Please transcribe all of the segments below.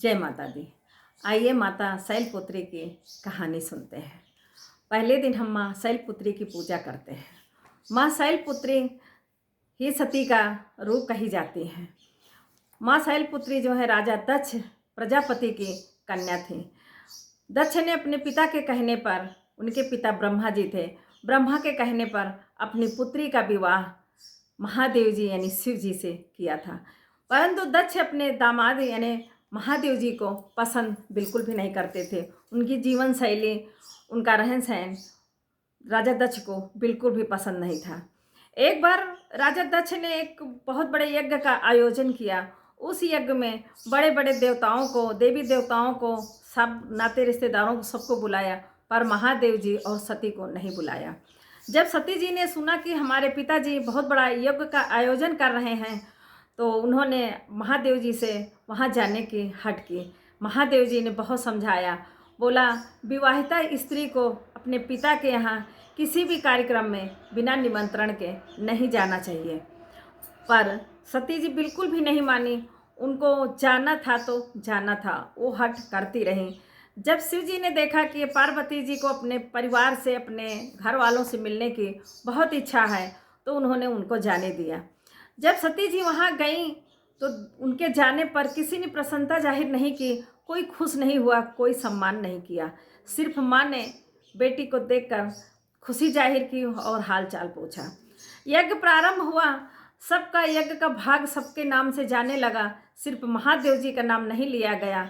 जय माता दी। आइए माता शैलपुत्री की कहानी सुनते हैं। पहले दिन हम माँ शैलपुत्री की पूजा करते हैं। माँ शैलपुत्री ही सती का रूप कही जाती हैं। माँ शैलपुत्री जो है राजा दक्ष प्रजापति की कन्या थी। दक्ष ने अपने पिता के कहने पर, उनके पिता ब्रह्मा जी थे, ब्रह्मा के कहने पर अपनी पुत्री का विवाह महादेव जी यानी शिव जी से किया था। परंतु दक्ष अपने दामाद यानी महादेव जी को पसंद बिल्कुल भी नहीं करते थे। उनकी जीवन शैली, उनका रहन सहन राजा दक्ष को बिल्कुल भी पसंद नहीं था। एक बार राजा दक्ष ने एक बहुत बड़े यज्ञ का आयोजन किया। उस यज्ञ में बड़े बड़े देवताओं को, देवी देवताओं को, सब नाते रिश्तेदारों को, सबको बुलाया, पर महादेव जी और सती को नहीं बुलाया। जब सती जी ने सुना कि हमारे पिताजी बहुत बड़ा यज्ञ का आयोजन कर रहे हैं, तो उन्होंने महादेव जी से वहाँ जाने की हट की। महादेव जी ने बहुत समझाया, बोला विवाहिता स्त्री को अपने पिता के यहाँ किसी भी कार्यक्रम में बिना निमंत्रण के नहीं जाना चाहिए। पर सती जी बिल्कुल भी नहीं मानी। उनको जाना था तो जाना था, वो हट करती रहीं। जब शिव जी ने देखा कि पार्वती जी को अपने परिवार से, अपने घर वालों से मिलने की बहुत इच्छा है, तो उन्होंने उनको जाने दिया। जब सती जी वहाँ गईं तो उनके जाने पर किसी ने प्रसन्नता जाहिर नहीं की, कोई खुश नहीं हुआ, कोई सम्मान नहीं किया। सिर्फ माँ ने बेटी को देखकर खुशी जाहिर की और हाल चाल पूछा। यज्ञ प्रारंभ हुआ। सबका यज्ञ का भाग सबके नाम से जाने लगा, सिर्फ महादेव जी का नाम नहीं लिया गया।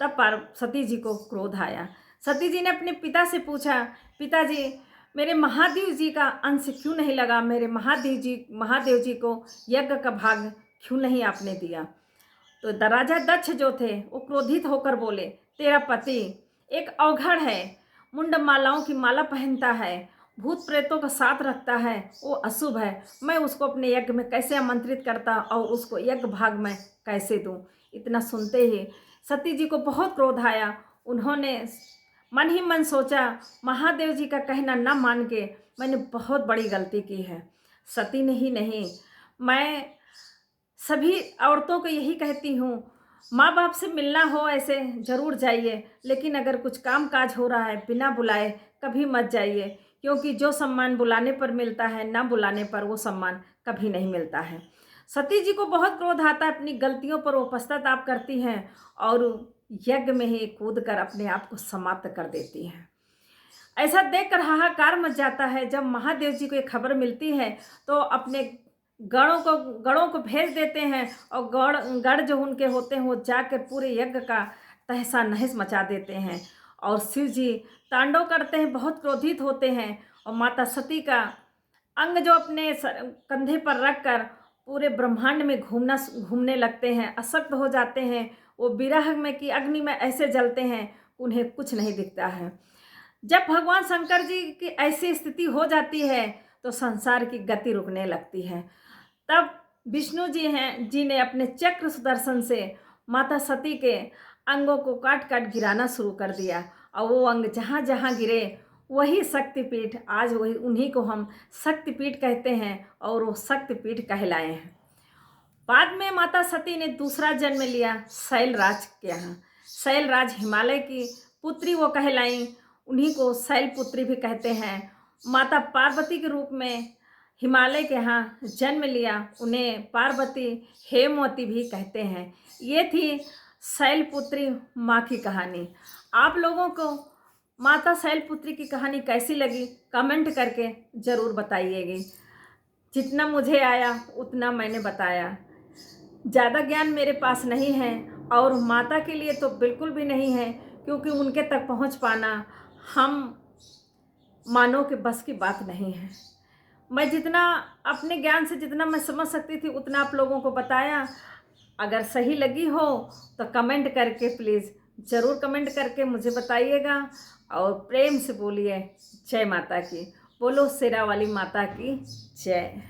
तब पर सती जी को क्रोध आया। सती जी ने अपने पिता से पूछा, पिताजी मेरे महादेव जी का अंश क्यों नहीं लगा? मेरे महादेव जी को यज्ञ का भाग क्यों नहीं आपने दिया? तो राजा दक्ष जो थे वो क्रोधित होकर बोले, तेरा पति एक अवघड़ है, मुंड मालाओं की माला पहनता है, भूत प्रेतों का साथ रखता है, वो अशुभ है। मैं उसको अपने यज्ञ में कैसे आमंत्रित करता और उसको यज्ञ भाग में कैसे दूं? इतना सुनते ही सती जी को बहुत क्रोध आया। उन्होंने मन ही मन सोचा, महादेव जी का कहना न मान के मैंने बहुत बड़ी गलती की है। सती ने ही नहीं, मैं सभी औरतों को यही कहती हूँ, माँ बाप से मिलना हो ऐसे ज़रूर जाइए, लेकिन अगर कुछ काम काज हो रहा है बिना बुलाए कभी मत जाइए, क्योंकि जो सम्मान बुलाने पर मिलता है, ना बुलाने पर वो सम्मान कभी नहीं मिलता है। सती जी को बहुत क्रोध आता है। अपनी गलतियों पर वो पश्चाताप करती हैं और यज्ञ में ही कूद कर अपने आप को समाप्त कर देती हैं। ऐसा देखकर हाहाकार मच जाता है। जब महादेव जी को ये खबर मिलती है तो अपने गणों को भेज देते हैं और गढ़ जो उनके होते हैं वो जाकर पूरे यज्ञ का तहसा नहस मचा देते हैं। और शिव जी तांडव करते हैं, बहुत क्रोधित होते हैं और माता सती का अंग जो अपने कंधे पर रखकर पूरे ब्रह्मांड में घूमने लगते हैं, अशक्त हो जाते हैं। वो विरह में की अग्नि में ऐसे जलते हैं, उन्हें कुछ नहीं दिखता है। जब भगवान शंकर जी की ऐसी स्थिति हो जाती है तो संसार की गति रुकने लगती है। तब विष्णु जी ने अपने चक्र सुदर्शन से माता सती के अंगों को काट काट गिराना शुरू कर दिया और वो अंग जहाँ जहाँ गिरे वही शक्तिपीठ, आज वही उन्हीं को हम शक्तिपीठ कहते हैं और वो शक्तिपीठ कहलाए हैं। बाद में माता सती ने दूसरा जन्म लिया शैलराज के यहाँ। शैलराज हिमालय की पुत्री वो कहलाई, उन्हीं को शैलपुत्री भी कहते हैं। माता पार्वती के रूप में हिमालय के यहाँ जन्म लिया, उन्हें पार्वती हेमवती भी कहते हैं। ये थी शैलपुत्री माँ की कहानी। आप लोगों को माता शैलपुत्री की कहानी कैसी लगी कमेंट करके ज़रूर बताइएगी। जितना मुझे आया उतना मैंने बताया। ज़्यादा ज्ञान मेरे पास नहीं है और माता के लिए तो बिल्कुल भी नहीं है, क्योंकि उनके तक पहुंच पाना हम मानव के बस की बात नहीं है। मैं जितना अपने ज्ञान से जितना मैं समझ सकती थी उतना आप लोगों को बताया। अगर सही लगी हो तो कमेंट करके प्लीज़ ज़रूर कमेंट करके मुझे बताइएगा और प्रेम से बोलिए जय माता की। बोलो शेरा वाली माता की जय।